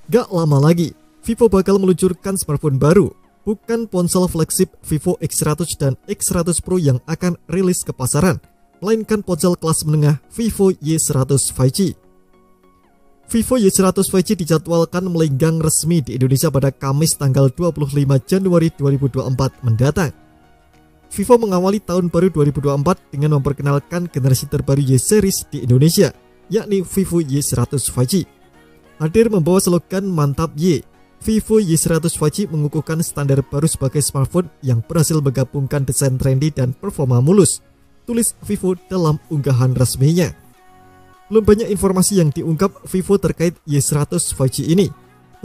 Gak lama lagi, Vivo bakal meluncurkan smartphone baru. Bukan ponsel flagship Vivo X100 dan X100 Pro yang akan rilis ke pasaran, melainkan ponsel kelas menengah Vivo Y100 5G. Vivo Y100 5G dijadwalkan melenggang resmi di Indonesia pada Kamis tanggal 25 Januari 2024 mendatang. Vivo mengawali tahun baru 2024 dengan memperkenalkan generasi terbaru Y-Series di Indonesia, yakni Vivo Y100 5G. Hadir membawa slogan "Mantap Y", Vivo Y100 5G mengukuhkan standar baru sebagai smartphone yang berhasil menggabungkan desain trendy dan performa mulus, tulis Vivo dalam unggahan resminya. Belum banyak informasi yang diungkap Vivo terkait Y100 5G ini.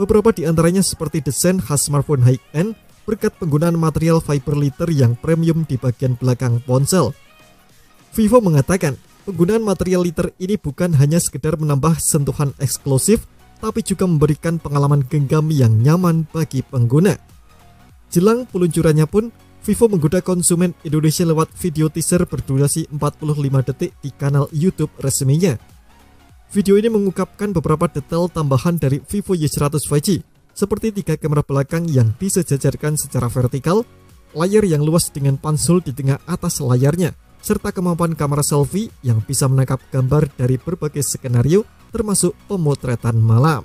Beberapa di antaranya seperti desain khas smartphone high-end berkat penggunaan material fiber liter yang premium di bagian belakang ponsel. Vivo mengatakan, penggunaan material liter ini bukan hanya sekedar menambah sentuhan eksklusif, tapi juga memberikan pengalaman genggam yang nyaman bagi pengguna. Jelang peluncurannya pun, Vivo menggoda konsumen Indonesia lewat video teaser berdurasi 45 detik di kanal YouTube resminya. Video ini mengungkapkan beberapa detail tambahan dari Vivo Y100 5G, seperti 3 kamera belakang yang disejajarkan secara vertikal, layar yang luas dengan pansul di tengah atas layarnya, serta kemampuan kamera selfie yang bisa menangkap gambar dari berbagai skenario, termasuk pemotretan malam.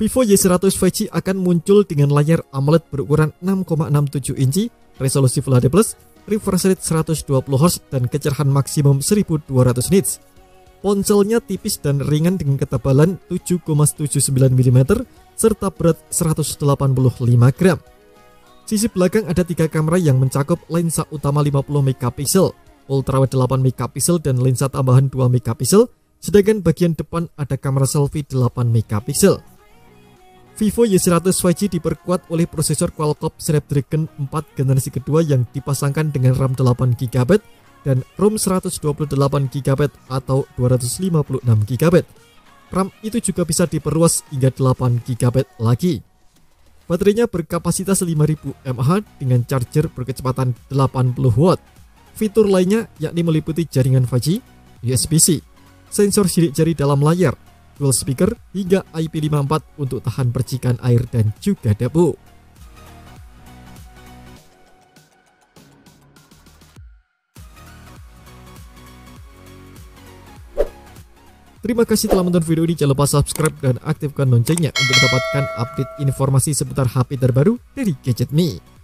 Vivo Y100 5G akan muncul dengan layar AMOLED berukuran 6,67 inci, resolusi Full HD+, refresh rate 120Hz dan kecerahan maksimum 1200 nits. Ponselnya tipis dan ringan dengan ketebalan 7,79 mm serta berat 185 gram. Sisi belakang ada 3 kamera yang mencakup lensa utama 50 MP, ultrawide 8 MP dan lensa tambahan 2 MP, sedangkan bagian depan ada kamera selfie 8 MP. Vivo Y100 5G diperkuat oleh prosesor Qualcomm Snapdragon 4 generasi kedua yang dipasangkan dengan RAM 8GB dan ROM 128GB atau 256GB. RAM itu juga bisa diperluas hingga 8GB lagi. Baterainya berkapasitas 5000 mAh dengan charger berkecepatan 80W. Fitur lainnya yakni meliputi jaringan 5G, USB-C, sensor sidik jari dalam layar, dual speaker, hingga IP54 untuk tahan percikan air dan juga debu. Terima kasih telah menonton video ini. Jangan lupa subscribe dan aktifkan loncengnya untuk mendapatkan update informasi seputar HP terbaru dari Gadget Me.